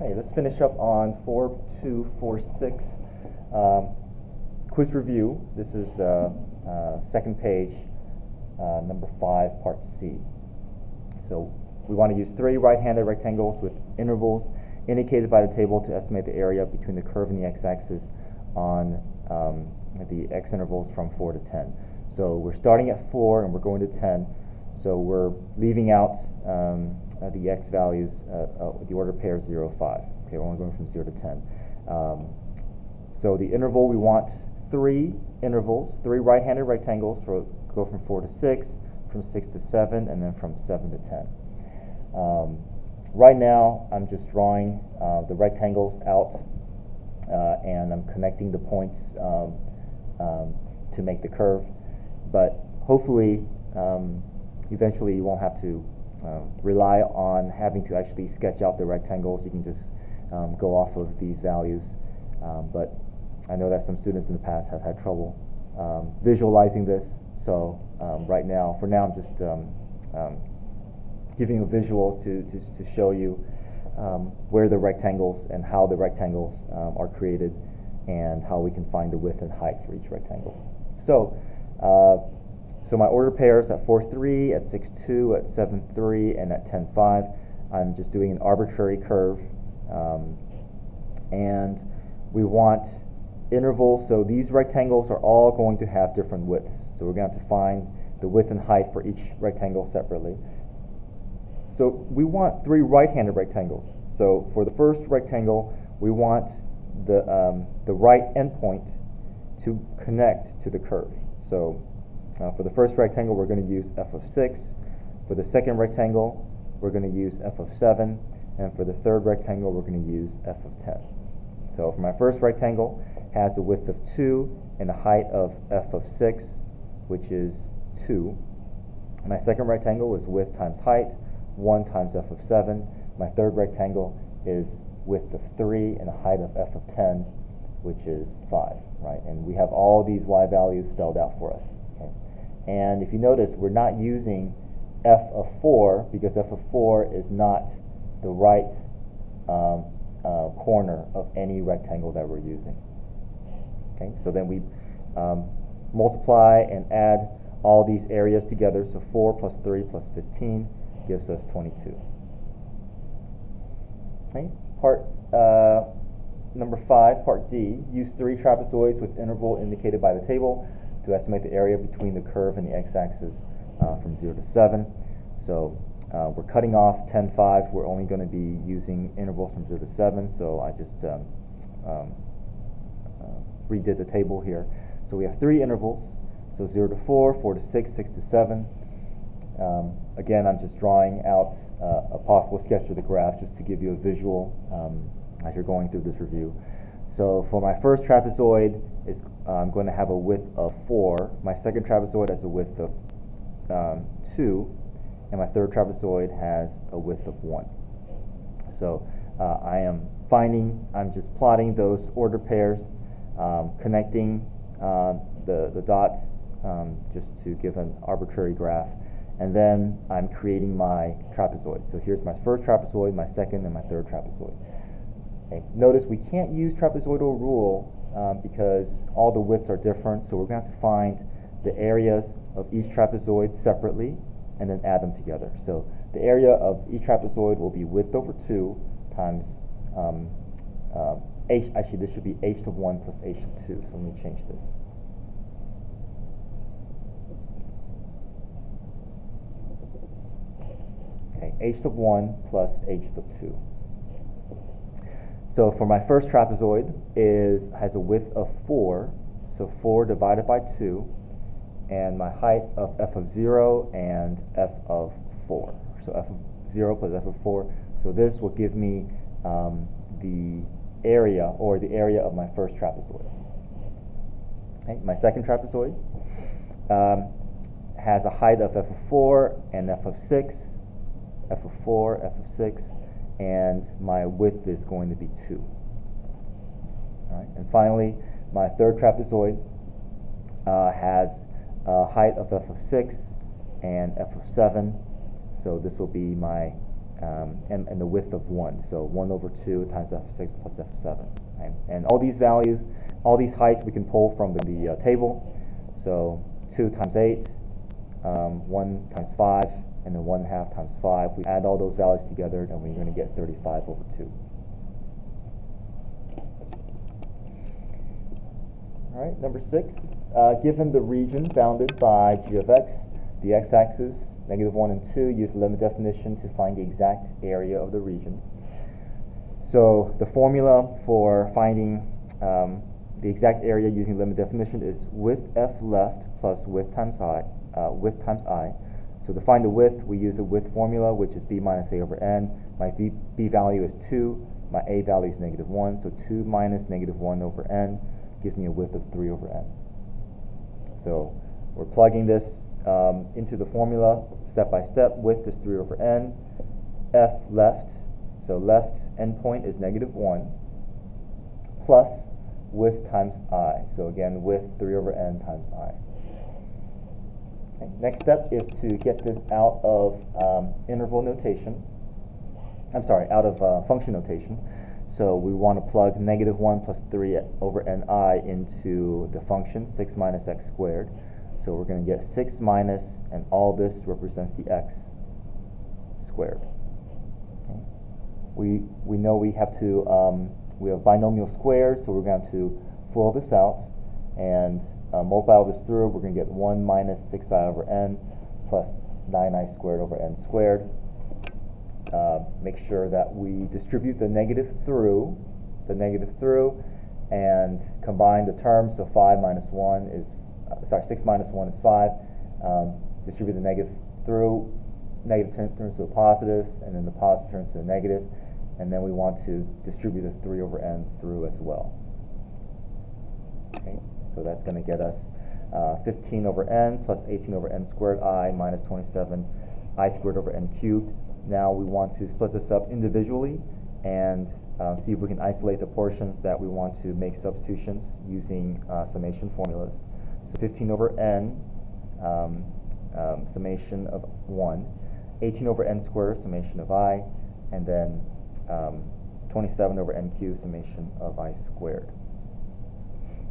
Okay, let's finish up on 4246 quiz review. This is second page, number 5, part C. So we want to use 3 right-handed rectangles with intervals indicated by the table to estimate the area between the curve and the x-axis on the x intervals from 4 to 10. So we're starting at 4 and we're going to 10. So we're leaving out the x values, the order pair 0, 5. Okay, we're only going from 0 to 10. So the interval, we want 3 intervals, 3 right-handed rectangles, so go from 4 to 6, from 6 to 7, and then from 7 to 10. Right now, I'm just drawing the rectangles out, and I'm connecting the points to make the curve. But hopefully, eventually you won't have to rely on having to actually sketch out the rectangles. You can just go off of these values. But I know that some students in the past have had trouble visualizing this. So right now, for now, I'm just giving you visuals to show you where the rectangles and how the rectangles are created and how we can find the width and height for each rectangle. So my order pairs at 4, 3, at 6, 2, at 7, 3, and at 10, 5. I'm just doing an arbitrary curve. And we want intervals, so these rectangles are all going to have different widths. So we're going to have to find the width and height for each rectangle separately. So we want 3 right-handed rectangles. So for the first rectangle, we want the right endpoint to connect to the curve. So for the first rectangle, we're going to use f of 6. For the second rectangle, we're going to use f of 7. And for the third rectangle, we're going to use f of 10. So for my first rectangle, has a width of 2 and a height of f of 6, which is 2. My second rectangle is width times height, 1 times f of 7. My third rectangle is width of 3 and a height of f of 10, which is 5, right? And we have all these y values spelled out for us. Okay? And if you notice, we're not using f of 4 because f of 4 is not the right corner of any rectangle that we're using. Okay, so then we multiply and add all these areas together. So 4 plus 3 plus 15 gives us 22. Okay, part number 5, part D. Use 3 trapezoids with interval indicated by the table to estimate the area between the curve and the x-axis from 0 to 7. So we're cutting off 10, 5. We're only going to be using intervals from 0 to 7. So I just redid the table here. So we have 3 intervals. So 0 to 4, 4 to 6, 6 to 7. Again, I'm just drawing out a possible sketch of the graph just to give you a visual as you're going through this review. So for my first trapezoid, I'm going to have a width of 4. My second trapezoid has a width of 2. And my third trapezoid has a width of 1. So I'm just plotting those order pairs, connecting the dots just to give an arbitrary graph. And then I'm creating my trapezoid. So here's my first trapezoid, my second, and my third trapezoid. Okay. Notice we can't use trapezoidal rule because all the widths are different. So we're going to have to find the areas of each trapezoid separately and then add them together. So the area of each trapezoid will be width over 2 times h. Actually, this should be h of 1 plus h of 2. So let me change this. Okay, h of 1 plus h of 2. So for my first trapezoid has a width of 4. So 4 divided by 2. And my height of f of 0 and f of 4. So f of 0 plus f of 4. So this will give me the area, or the area of my first trapezoid. Okay, my second trapezoid has a height of f of 4 and f of 6, f of 4, f of 6, and my width is going to be 2. All right, and finally, my third trapezoid has height of f of 6 and f of 7. So this will be my and the width of 1. So 1 over 2 times f of 6 plus f of 7. Okay? And all these values, all these heights we can pull from the table. So 2 times 8, 1 times 5, and then 1/2 times 5. We add all those values together, and we're going to get 35 over 2. All right, number 6. Given the region bounded by g of x, the x-axis, -1 and 2, use the limit definition to find the exact area of the region. So the formula for finding the exact area using limit definition is width f left plus width times I. So to find the width, we use a width formula, which is b minus a over n. My b value is 2. My a value is -1. So 2 minus -1 over n gives me a width of 3 over n. So we're plugging this into the formula step by step. Width is 3 over n. F left, so left endpoint is -1, plus width times I. So again, width 3 over n times I. Okay. Next step is to get this out of interval notation. I'm sorry, out of function notation. So we want to plug -1 plus 3 over ni into the function 6 minus x squared. So we're going to get 6 minus, and all this represents the x squared. Okay. We know we have to, we have binomial squares, so we're going to FOIL this out and multiply this through. We're going to get 1 minus 6i over n plus 9i squared over n squared. Make sure that we distribute the negative through, and combine the terms. So 5 minus 1 is, 6 minus 1 is 5. Distribute the negative through, negative turns to a positive, and then the positive turns to a negative. And then we want to distribute the 3 over n through as well. Okay, so that's going to get us 15 over n plus 18 over n squared I minus 27 I squared over n cubed. Now we want to split this up individually and see if we can isolate the portions that we want to make substitutions using summation formulas. So 15 over n, summation of 1, 18 over n squared, summation of I, and then 27 over n cubed, summation of I squared.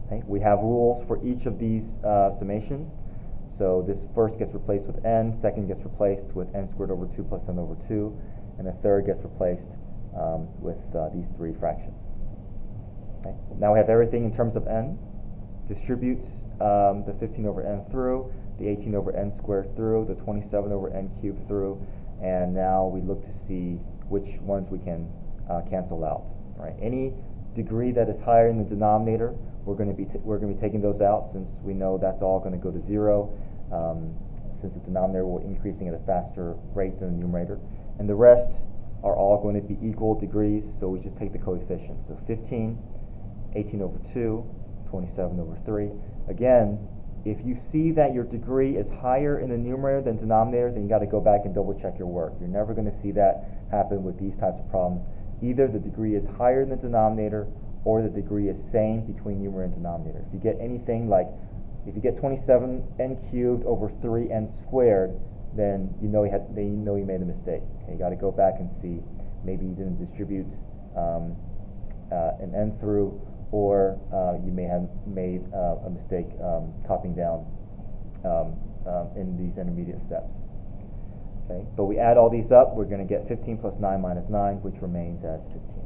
Okay. We have rules for each of these summations. So this first gets replaced with n, second gets replaced with n squared over 2 plus n over 2, and the third gets replaced with these 3 fractions. Okay. Now we have everything in terms of n. Distribute the 15 over n through, the 18 over n squared through, the 27 over n cubed through, and now we look to see which ones we can cancel out. Right? Any degree that is higher in the denominator, we're going to be taking those out, since we know that's all going to go to 0, since the denominator will be increasing at a faster rate than the numerator. And the rest are all going to be equal degrees, so we just take the coefficients. So 15, 18 over 2, 27 over 3. Again, if you see that your degree is higher in the numerator than denominator, then you got to go back and double check your work. You're never going to see that happen with these types of problems. Either the degree is higher in the denominator, or the degree is same between numerator and denominator. If you get anything like, if you get 27n cubed over 3n squared, then you know you made a mistake. Okay, you got to go back and see, maybe you didn't distribute an n through, or you may have made a mistake copying down in these intermediate steps. Okay, but we add all these up, we're going to get 15 plus 9 minus 9, which remains as 15.